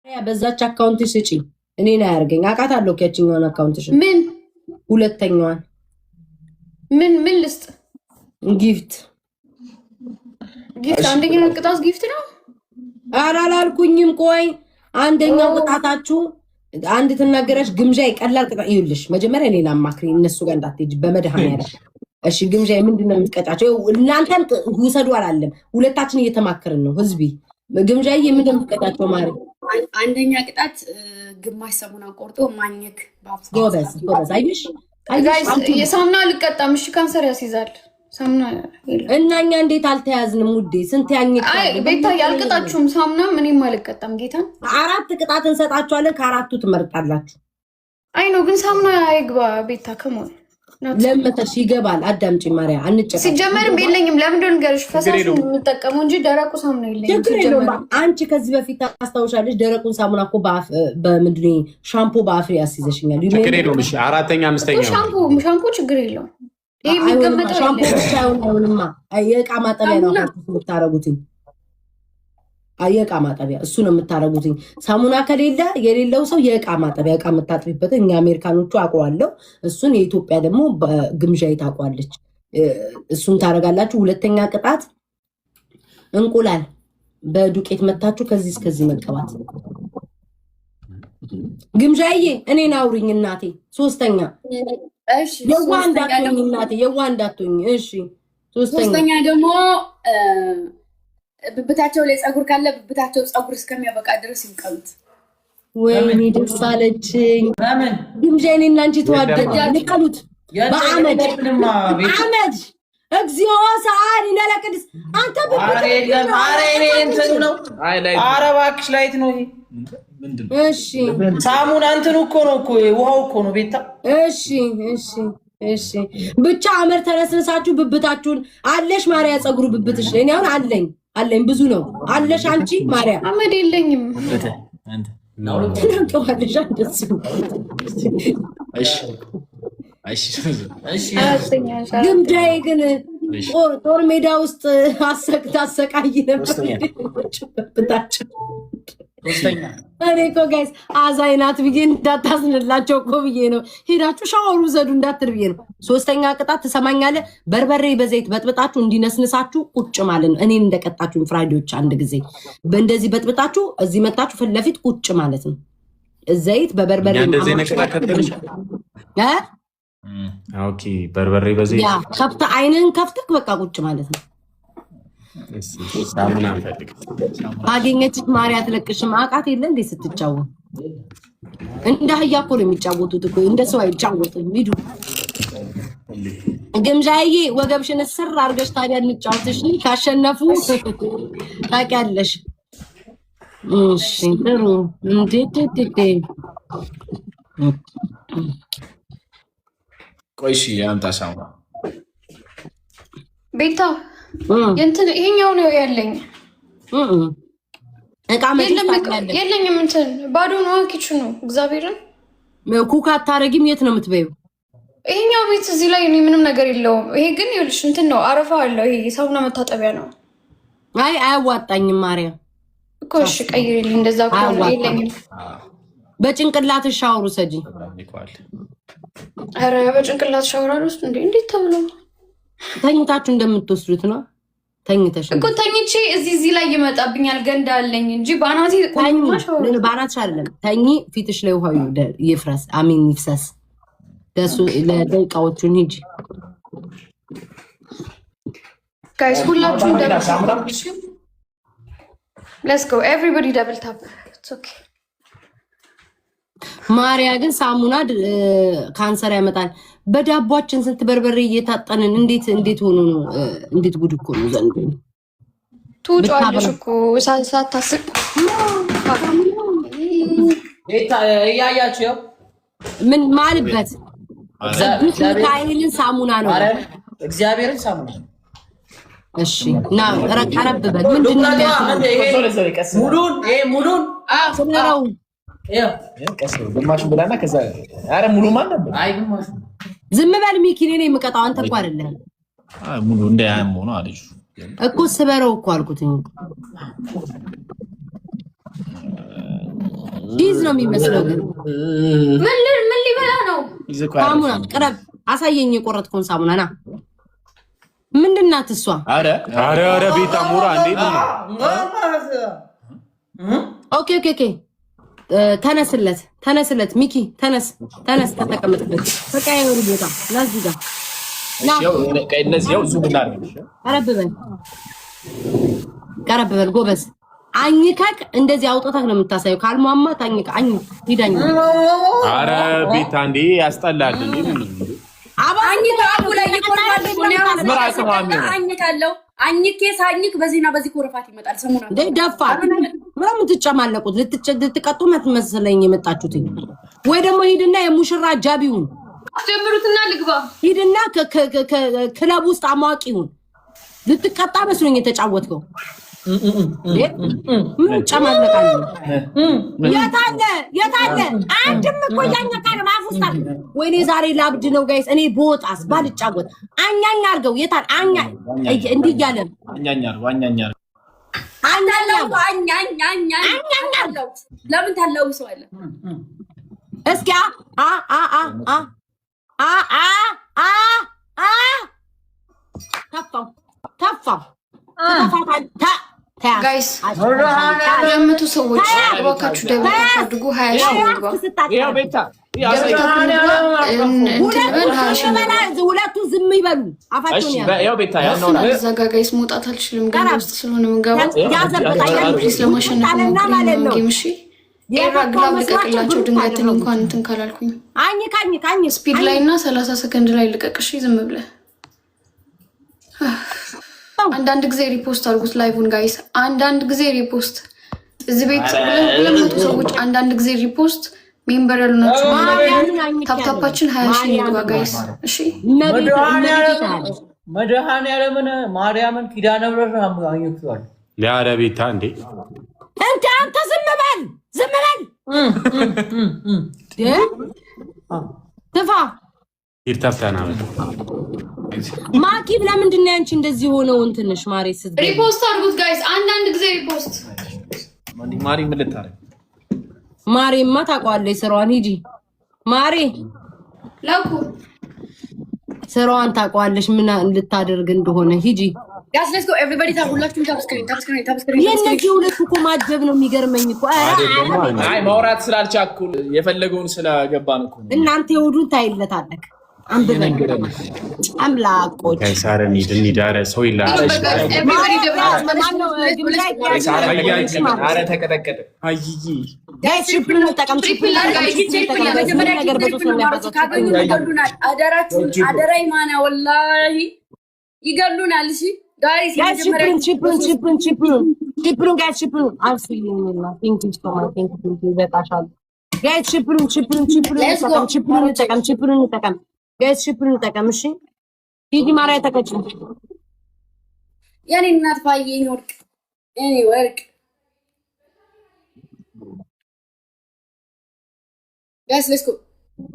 በዛች አካውንት ስጪ እኔን አያርገኝ አውቃታለሁ። ከያችኛውን አካውንትሽ ምን ሁለተኛዋን ምን ልስጥ? ጊፍት አንደኛው ቅጣት ጊፍት ነው። ኧረ አላልኩኝም። ቆይ አንደኛው ቅጣታችሁ አንድ ትናገረሽ ግምዣ ይቀላል። ቅጣት ይኸውልሽ፣ መጀመሪያ እኔን አማክሪ፣ እነሱ ጋር እንዳትሄጂ በመድኃኒዓለም እሺ። ግምዣ ምንድነው የምትቀጫቸው? እናንተም ውሰዱ አላለም። ሁለታችን እየተማከርን ነው። ህዝቢ ግምዣዬ ምንድነው የምትቀጫቸው? ማለት አንደኛ ቅጣት ግማሽ ሰሙን አቆርጦ ማኘክ ባፍሳ ጎበዝ አይሽ ጋይስ የሳሙና አልቀጣም። እሺ ካንሰር ያስይዛል ሳሙና እና እኛ እንዴት አልተያዝንም ውዴ? ስንት ያኝክ ቤታ ያልቀጣችሁም ሳሙና ምንም አልቀጣም። ጌታ 4 ቅጣት እንሰጣችኋለን። ከአራቱ ትመርጣላችሁ። አይ ነው ግን ሳሙና አይግባ ቤታ ከሞን ለምተሽ ይገባል። አዳምጪ ማርያ አንጨቃ ሲጀመርም የለኝም። ለምን እንደሆነ ፈሳሽ የምጠቀመው እንጂ ደረቁ ሳሙና የለኝም። ሲጀመር አንቺ ከዚህ በፊት ታስታውሻለሽ? ደረቁን ሳሙና እኮ በምንድነው ሻምፖ በአፍሪ ያስይዘሽኛል። ችግር የለውም። እሺ አራተኛ አምስተኛ ሻምፖ ችግር የለውም። ይሄ የሚገመጠው ሻምፖ ብቻ አይሆንማ። የእቃ ማጠቢያ ነው የምታረጉትኝ። የእቃ ማጠቢያ እሱ ነው የምታረጉትኝ። ሳሙና ከሌለ የሌለው ሰው የእቃ ማጠቢያ እቃ የምታጥቢበት እኛ አሜሪካኖቹ አውቀዋለሁ። እሱን የኢትዮጵያ ደግሞ ግምዣ ታውቋለች። እሱን ታረጋላችሁ። ሁለተኛ ቅጣት እንቁላል በዱቄት መታችሁ ከዚህ እስከዚህ መቀባት። ግምዣዬ እኔን አውሪኝ እናቴ። ሶስተኛ የዋ እንዳትሆኝ እናቴ፣ የዋ እንዳትሆኝ። እሺ ሶስተኛ ደግሞ ብብታቸው ላይ ፀጉር ካለ ብብታቸው ፀጉር እስከሚያበቃ ድረስ ይንቀሉት። ወይኔ ደስ አለችኝ። ግምዣ እኔና አንቺ ተዋደደ። ንቀሉት በአመድ እግዚኦ ሰዓሊ ለለቅድስ አንተ ኧረ እባክሽ ላይት ነው ይሄ። እሺ ሳሙና እንትኑ እኮ ነው እኮ ውሃው እኮ ነው ቤታ። እሺ ብቻ አመር ተነስነሳችሁ ብብታችሁን አለሽ ማርያ ፀጉሩ ብብትሽ እኔ አሁን አለኝ ብዙ ነው አለሽ። አንቺ ማርያ አመድ የለኝም። ተናቀዋለሽ አንደስ ግምጃዬ ግን ጦር ሜዳ ውስጥ አሰቃይ ነበር። እኔ እኮ ጋይስ አዛይናት ብዬ እንዳታዝንላቸው እኮ ብዬ ነው። ሄዳችሁ ሻወሩ ዘዱ እንዳትል ብዬ ነው። ሶስተኛ ቅጣት ትሰማኛለህ? በርበሬ በዘይት በጥብጣችሁ እንዲነስንሳችሁ ቁጭ ማለት ነው። እኔን እንደቀጣችሁኝ ፍራይዶች አንድ ጊዜ በእንደዚህ በጥብጣችሁ እዚህ መጣችሁ ፊት ለፊት ቁጭ ማለት ነው። ዘይት በበርበሬ በርበሬ በዘይት ከፍተህ አይንህን ከፍተህ በቃ ቁጭ ማለት ነው። አገኘችት ማርያ አትለቅሽም። አውቃት የለ እንዴ ስትጫወት እንደ አህያ እኮ ነው የሚጫወቱት እኮ እንደ ሰው አይጫወቱም። ሂዱ ግምዣዬ ወገብሽን ስር አድርገሽ ታዲያ እንጫወትሽ። ካሸነፉ ታውቂያለሽ። እሺ ጥሩ እንዴት ቆይሽ ያንታ ሳሙና ቤታ እንትን ይሄኛው ነው ያለኝ። እቃ የለኝም። እንትን ባዶ ነው ኪችኑ። እግዚአብሔርን ኩክ አታረጊም? የት ነው የምትበይው? ይሄኛው ቤት እዚህ ላይ ምንም ነገር የለውም። ይሄ ግን ይኸውልሽ እንትን ነው አረፋ አለው። ይሄ የሳሙና መታጠቢያ ነው። አይ አያዋጣኝም ማርያም እኮ። እሺ ቀይሪልኝ። እንደዛ ከሆነ የለኝም። በጭንቅላት ሻወር ውሰጂ። ኧረ በጭንቅላት ሻወር አልወስድ እንዴ? እንዴት ተብሎ ተኝታችሁ እንደምትወስዱት ነው። ተኝተሽ እኮ ተኝቼ እዚህ ላይ ይመጣብኛል። ገንዳ አለኝ እንጂ ባናቴ ባናትሽ አይደለም። ተኝ ፊትሽ ላይ ውሃ ይፍረስ፣ አሚን ይፍሰስ። ደሱ ለደቂቃዎቹን ሂጂ ጋይስ። ሁላችሁም ደብል ታፕ። ሌትስ ጎ ኤቭሪባዲ ደብል ታፕ። ኢትስ ኦኬ። ማርያ ግን ሳሙና ካንሰር ያመጣል። በዳቧችን ስንት በርበሬ እየታጠንን እንዴት ሆኖ ነው? እንዴት ጉድ እኮ ነው ዘንድ። ትውጫለሽ እኮ ሳታስብ እያያችሁ ምን ማልበት ሚካኤልን ሳሙና ነው። እግዚአብሔርን ሳሙና። እሺ ና ረቀረብበት ምንድን ነው ሙሉን ስንረው ግማሹ ብላና ከዛ ኧረ ሙሉ ማን ነበር? አይ ግማሹ ዝም በል ሚኪ፣ እኔ የምቀጣው አንተ እኮ አይደለም። ሙሉ እንዳያመው ነው አለሽ እኮ ስበረው እኮ አልኩት። ቺዝ ነው የሚመስለው ግን ምን ሊበላ ነው? ሳሙና ቅረብ አሳየኝ የቆረጥከውን ሳሙና ና ምንድን ናት እሷ አረ ቤታ ሙራ እንዴት ነው ኦኬ ተነስለት ሚኪ ተነስ ተተቀመጥበት ተቀያየሩ ቦታ ናዚህ ጋር እነዚህ ያው ዙም እናድርግ ቀረብ በል ጎበዝ አኝከክ እንደዚህ አውጥተክ ነው የምታሳየው ካልሟማ ታኝከ ሂዳኝ አረ ቤታ እንዴ ያስጠላል እንዴ አኝኬ ሳኝክ በዚህና በዚህ ኮረፋት ይመጣል ሰሙና ደፋ ምንም ትጨማለቁት ልትቀጡ መስለኝ የመጣችሁት ወይ ደግሞ ሂድና የሙሽራ አጃቢውን ጀምሩትና ልግባ ሂድና ክለብ ውስጥ አማዋቂውን ልትቀጣ መስሎኝ የተጫወትከው ምን ጨማለቃለሁ የታለ አንድም እኮ ያኛካለ ማፉስታ ወይኔ ዛሬ ላብድ ነው ጋይስ እኔ ቦጣስ ባልጫወት አኛኛ አርገው የታል አኛ እንዲህ እያለ ዋኛኛ ለምን ታለው ሰው አለ እስኪ ተፋው ጋይስ ለምቱ ሰዎች እባካችሁ ደብል አድርጉ 20 ሁለቱ ዝም ይበሉ አፋቸውን ጋይስ መውጣት አልችልም ግን ውስጥ ስለሆነ ምንገባው ግላብ ልቀቅላቸው ድንገትን እንኳን እንትን ካላልኩኝ ካኝ ስፒድ ላይ እና 30 ሰከንድ ላይ ልቀቅሽ ዝም ብለህ አንዳንድ ጊዜ ሪፖስት አድርጉት ላይቭን ጋይስ አንዳንድ ጊዜ ሪፖስት እዚህ ቤት 200 ሰዎች አንዳንድ ጊዜ ሪፖስት ሜምበር ያሉናችሁ ታፕታፓችን 20 ሺህ ይግባ ጋይስ እሺ መድኃኒዓለምን ማርያምን ኪዳነ ምሕረት ነው አኝቷል ያረ ቤታ እንዴ አንተ ዝም በል ተፋ ይርታፍታና ማኪ ለምንድን ነው አንቺ እንደዚህ ሆነው እንትንሽ ማሬ ስትገኝ ሪፖስት አድርጉት ጋይስ አንዳንድ ጊዜ ሪፖስት ማሪ ምን ልታረግ ማሬማ ታውቃለች ስራዋን ሂጂ ማሬ ላኩ ስራዋን ታውቃለች ምን ልታደርግ እንደሆነ ሂጂ ጋይስ ሌትስ ጎ ኤቨሪባዲ ታውላችሁ ታብስክሪን የነዚህ ሁለት እኮ ማጀብ ነው የሚገርመኝ እኮ አይ ማውራት ስላልቻኩል የፈለገውን ስለገባን እኮ እናንተ የወዱን ታይለታለክ አንብበን አምላኮች ሳረኒ ድንዳረ ሰው ይላል አረ ተቀጠቀጠ አይይ ጋይስ ትሪፕል ተቀም ትሪፕል ነገር አደራ ኢማና ወላሂ ይገሉናል እሺ ጋይስ ትሪፕል ጋይስ አልሲዩላ ቲንክ ዩ ሶ ማች ቲንክ ዩ በጣሻል ጋይስ ትሪፕል ተቀም ጋይስ ሽፕሩን ተቀም እሺ ሂጂ ማርያ ተከች የኔ እናት ፋየኝ ወርቅ ጋይስ ሌትስ ጎ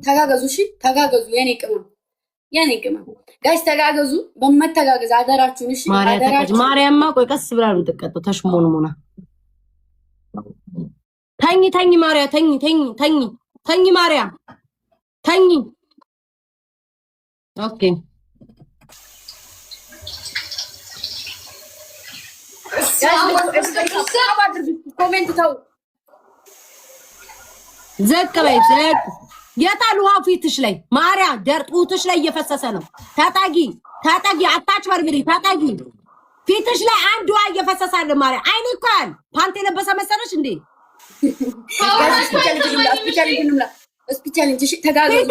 ተጋገዙ እሺ ተጋገዙ የኔ ቅመም ጋይስ ተጋገዙ በመተጋገዝ አደራችሁን እሺ አደራችሁ ማርያማ ቆይ ቀስ ብላ ነው የምትቀጠው ተሽሞንሙና ተኝ ማርያ ተኝ ማርያ ተኝ ኦኬ ኮሜንት ተው ዘቅ በይ የታል ውሃ ፊትሽ ላይ ማርያ ደርጡትሽ ላይ እየፈሰሰ ነው ታጣጊ አታች በርብሪ ታጣጊ ፊትሽ ላይ አንድ ውሃ እየፈሰሰ አለ ማርያ አይኔ እኮ ያል ፓንት የለበሰ መሰለሽ እንዴ ስፒቻሌንጅ ተጋገዙ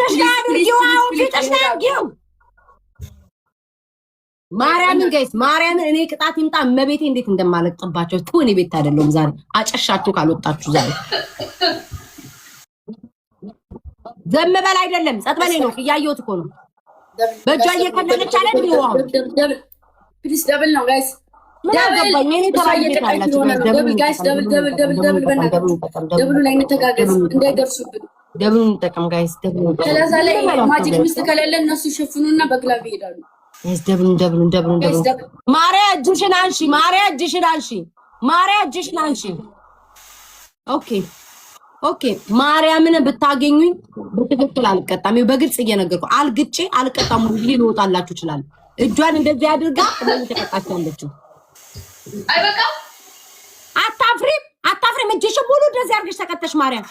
ማርያምን ጋይስ ማርያምን እኔ ቅጣት ይምጣ መቤቴ እንዴት እንደማለቅጥባቸው እኔ ቤት አይደለም ዛሬ አጨሻችሁ ካልወጣችሁ ዛሬ ዘመበል አይደለም ጸጥበሌ ነው እያየሁት እኮ ነው በእጇ እየከለለች አለ እንዴ ዋው ፕሊዝ ደብል ነው ጋይስ ምን አገባኝ እኔ ተባይት አላችሁ ደብሉ ላይ እንተጋገዝ እንዳይደርሱብን ደብሉን እንጠቀም ጋይስ ደብሉን ከዛ ላይ ማጂክ ሚስት ከሌለ እነሱ ይሸፍኑና በግላብ ይሄዳሉ ጋይስ ደብሉን ማርያ እጅሽን አንሺ ኦኬ ኦኬ ማርያምን ብታገኙኝ በትክክል አልቀጣም። በግልጽ እየነገርኩ አልግጬ አልቀጣም። ሙሉ ሊወጣላችሁ ይችላል። እጇን እንደዚህ አድርጋ ለምን ተቀጣቻለች? አይበቃም። አታፍሪም? እጅሽ ሙሉ እንደዚህ አድርገሽ ተቀጠሽ ማርያም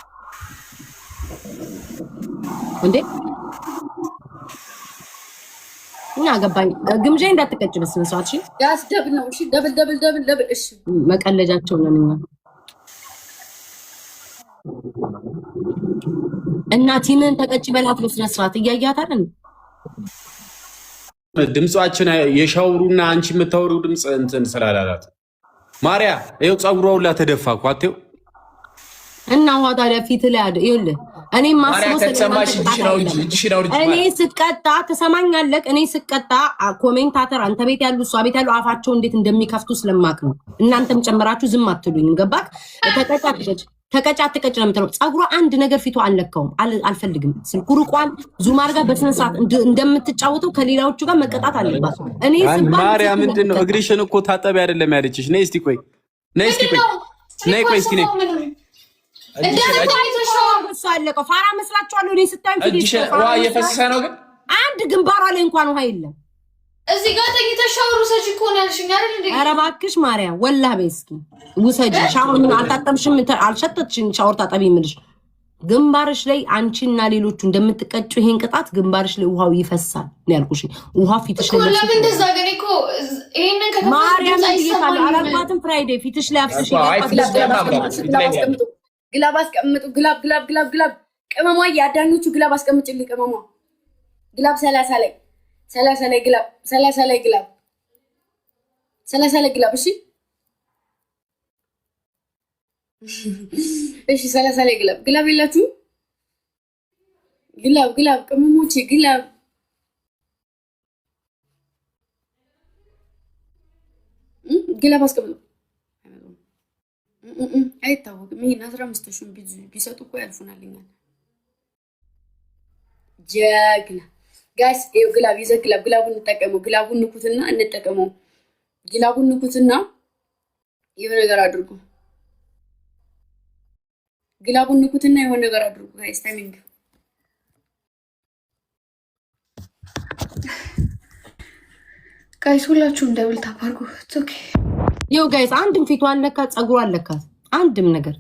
እንዴ! እና ገባኝ። ግምጃ እንዳትቀጭ በስነ ስርዓት እሺ። ያስ ደብል ነው እሺ። ደብል እሺ። መቀለጃቸው ነን እኛ እና ቲምን ተቀጭ በላት በስነ ስርዓት እያያት አይደል? ድምጻችን የሻውሩና አንቺ የምታወሪው ድምጽ እንትን ስላላላት ማርያ ይኸው ጸጉሯ ሁላ ተደፋኩ አትየው እና ውሃ ታዲያ ፊት ላይ አይደል? ይኸውልህ እኔ ማስመሰል እኔ ስቀጣ ትሰማኛለህ? እኔ ስቀጣ ኮሜንታተር አንተ ቤት ያሉ እሷ ቤት ያሉ አፋቸው እንዴት እንደሚከፍቱ ስለማቅ ነው። እናንተም ጨምራችሁ ዝም አትሉኝም። ገባክ? ተቀጫ ተቀጭ ነው የምትለው። ጸጉሯ አንድ ነገር ፊቷ አልለካውም። አልፈልግም። ስልኩ ርቋን ዙም አድርጋ በስነ ስርዓት እንደምትጫወተው ከሌላዎቹ ጋር መቀጣት አለባት። እኔ ማርያም ምንድን ነው እግርሽን እኮ ታጠቢ አይደለም ያለችሽ። ነይ እስቲ ቆይ እስኪ አለቀው። ፋራ መስላችኋለሁ? እኔ ስታይም ውሃ እየፈሰሰ ነው፣ ግን አንድ ግንባሯ ላይ እንኳን ውሃ የለም። እዚህ ጋር ተኝተሽ ሻወር ውሰጂ እኮ ነው ያልሽኝ አይደል እንዴ? ኧረ እባክሽ ማርያም ወላሂ በይ እስኪ ውሰጂ። ሻወር ምን አልታጠብሽም? አልሸተትሽም? ሻወር ታጠቢ የምልሽ ግንባርሽ ላይ አንቺና ሌሎቹ እንደምትቀጩ ይሄን ቅጣት ግንባርሽ ላይ ውሃው ይፈሳል ነው ያልኩሽ። ውሃ ፊትሽ ላይ ለምን እንደዛ ግን እኮ ይሄንን ከተፈጠረ ማርያም ይይታል አላልኳትም? ፍራይዴ ፊትሽ ላይ አፍስሽ ግላብ አስቀምጡ። ግላብ ቅመሟ ያዳኞቹ ግላብ አስቀምጭልኝ። ቅመሟ ግላብ 30 ላይ ግላብ 30 ላይ ግላብ እሺ እሺ 30 ላይ ግላብ የላችሁ? ግላብ ቅመሞቼ ግላብ አስቀምጡ። አይታወቅም። ይሄን 15 ሺህ ቢሰጡ እኮ ያልፉናልኛል። ጀግና ጋይስ ይኸው ግላብ ይዘህ ግላቡን እንጠቀመው። ግላቡን ንኩትና የሆነ ነገር አድርጉ። ግላቡን ንኩትና የሆነ ነገር አድርጉ ጋይስ። ታይሚንግ ጋይስ ሁላችሁም ደብል ታፕ አድርጉ። ኦኬ ይኸው ጋይስ አንድም ፊቷ አለካ ጸጉሯ አለካ አንድም ነገር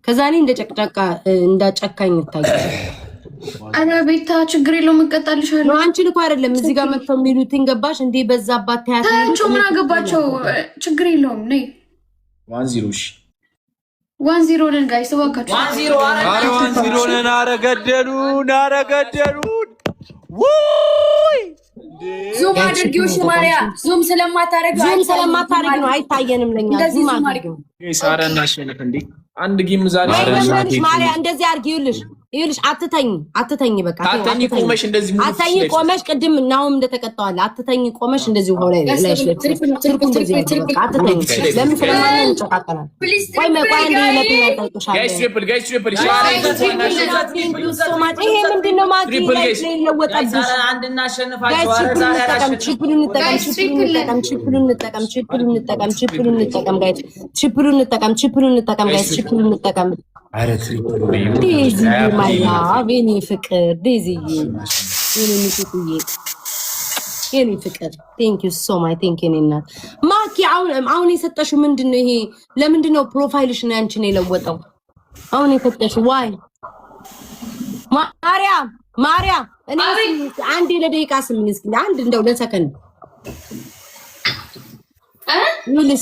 ከዛ እኔ እንዳጨካኝ ይታያል። አና ቤታ ችግር የለውም እቀጣልሻለሁ። ነው አንቺን እኮ አይደለም እዚህ ጋር መጥተው የሚሉትን ገባሽ እንዴ? በዛባት ታያቸው ምን አገባቸው? ችግር የለውም ነይ 1-0 እሺ 1-0 ነን ጋይስ ተዋካችሁ 1-0 ነን። አረገደሉን ውይ ዙም አድርጊው እሺ ማርያ ዙም ስለማታረግ ነው አይታየንም ለኛ ዙም አድርጊው ሳራ እናሸነፍ እንዴ አንድ ጌም ዛሬ ማርያ እንደዚህ አድርጊውልሽ ይኸውልሽ አትተኝ በቃ አትተኝ ቆመሽ እንደዚህ ሙሉ አትተኝ ቆመሽ ቅድም ናውም እንደተቀጣዋለ አትተኝ ቆመሽ እንደዚህ ሆነ ላይሽ አትተኝ ለምን ስለማን እንጨቃቀናል? ቆይ መቋን ለምን ታውቁሻል? ጋይስ ትሪፕል ይሄ ምንድነው ማለት ይለወጣልሽ? አንድ እናሸንፋቸው። ዛሬ አላሸንፍ ችፕሉን እንጠቀም ጋይስ አረ ትሪፕል ዴዚ ማያ ቤኒ ፍቅር ዴዚዬ የኔ ፍቅር ቴንክ ዩ ሶ ማች ቴንክ ዩ እናት ማኪ። አሁን የሰጠሽው ምንድነው? ይሄ ለምንድነው ፕሮፋይልሽ ነው አንቺን የለወጠው? አሁን የሰጠሽው ዋይ ማርያም እኔ አንዴ ለደቂቃ ስምን እስኪ አንድ እንደው ለሰከንድ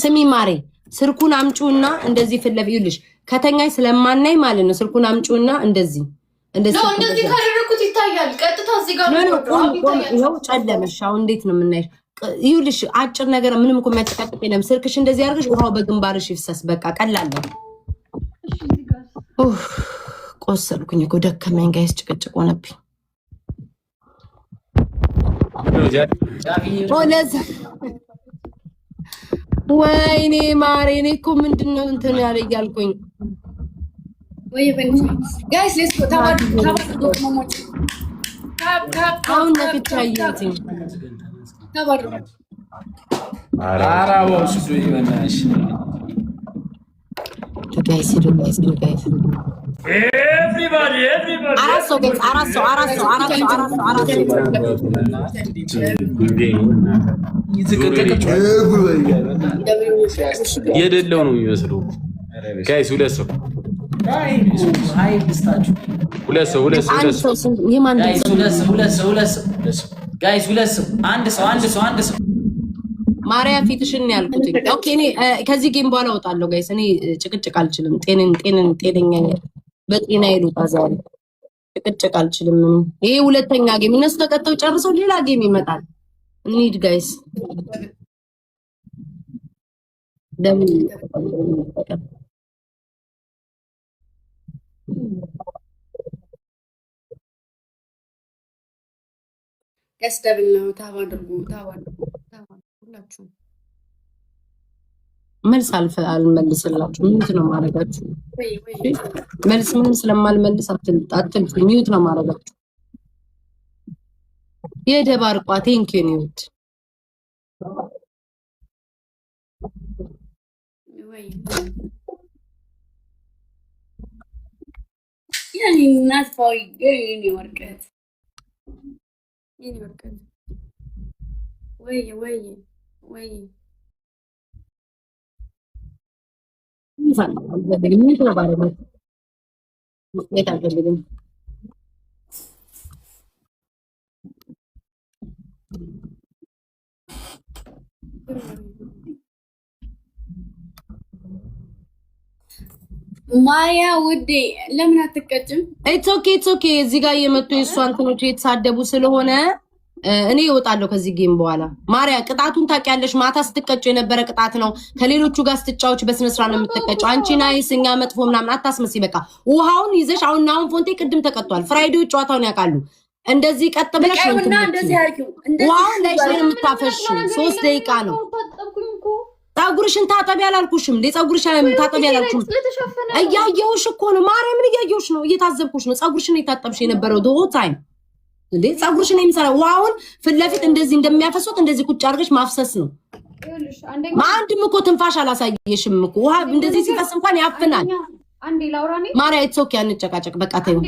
ስሚ ማሬ ስልኩን አምጪውና እንደዚህ ፍለፍ ይልሽ ከተኛይ ስለማናይ ማለት ነው። ስልኩን አምጪውና እንደዚህ ነው እንደዚህ ካደረኩት ይታያል። ቀጥታ እዚህ ጋር ነው ነው ጨለመሽ። አሁን እንዴት ነው የምናይሽ? ይልሽ አጭር ነገር ምንም እኮ የሚያጨቃጭቅ የለም። ስልክሽ እንደዚህ አድርገሽ ውሃው በግንባርሽ ይፍሰስ። በቃ ቀላል ነው። ቆሰልኩኝ እኮ ደከመኝ። ጋይስ ጭቅጭቅ ሆነብኝ። ወይኔ ማሬ እኔ እኮ ምንድነው እንትን ያለ እያልኩኝ ወይ ጋይስ ሌትስ ጎ ታባዱ ሞሞች አሁን ነፍቻየት ታባዱ አራ ወስዱ ይመናሽ ጋይስ የሌለው ነው የሚመስለው። ጋይስ ሁለት ሰው አንድ ሰው ማርያ ፊትሽን ያልኩት። ኦኬ እኔ ከዚህ ጌም በኋላ እወጣለሁ ጋይስ። እኔ ጭቅጭቅ አልችልም። ጤነኛ በጤና ይሉጣ ዛሬ ጭቅጭቅ አልችልም። ይሄ ሁለተኛ ጌም እነሱ ተቀጥተው ጨርሰው ሌላ ጌም ይመጣል። እንሂድ ጋይስ። ደብል ነው። ታባድርጉ ሁላችሁ መልስ አልመልስላችሁ። ሚዩት ነው ማረጋችሁ። መልስ ምንም ስለማልመልስ አትልፉ። ሚዩት ነው ማረጋችሁ። የደባርቋ ቴንክ ዩ ኒውት ያኔ ናስፋው የኔ ወርቀት ወይ ማያ ውዴ ለምን አትቀጭም? ኢትስ ኦኬ እዚህ ጋር የመጡ የሷን እንትኖች የተሳደቡ ስለሆነ እኔ እወጣለሁ ከዚህ ጌም በኋላ። ማርያ ቅጣቱን ታውቂያለሽ። ማታ ስትቀጩ የነበረ ቅጣት ነው። ከሌሎቹ ጋር ስትጫወች በስነ ስርዓት ነው የምትቀጨው። አንቺ ናይስ እኛ መጥፎ ምናምን አታስመስይ። በቃ ውሃውን ይዘሽ አሁን ፎንቴ ቅድም ተቀጥቷል። ፍራይዴው ጨዋታውን ያውቃሉ። እንደዚህ ቀጥ ብለሽ ነው ውሃውን ላይ የምታፈሽው 3 ደቂቃ ነው። ፀጉርሽን ታጠቢ አላልኩሽም? ፀጉርሽን ታጠቢ አላልኩሽም? እያየሁሽ እኮ ነው። ማርያምን እያየሁሽ ነው፣ እየታዘብኩሽ ነው። ፀጉርሽን የታጠብሽ የነበረው the whole time እንዴ ፀጉርሽን የሚሰራው ውሃውን ፊት ለፊት እንደዚህ እንደሚያፈሱት እንደዚህ ቁጭ አድርገሽ ማፍሰስ ነው። አንድም እኮ ትንፋሽ አላሳየሽም እኮ ውሃ እንደዚህ ሲፈስ እንኳን ያፍናል። ማርያ ኢትስ ኦኬ አንጨቃጨቅ በቃ ተይው።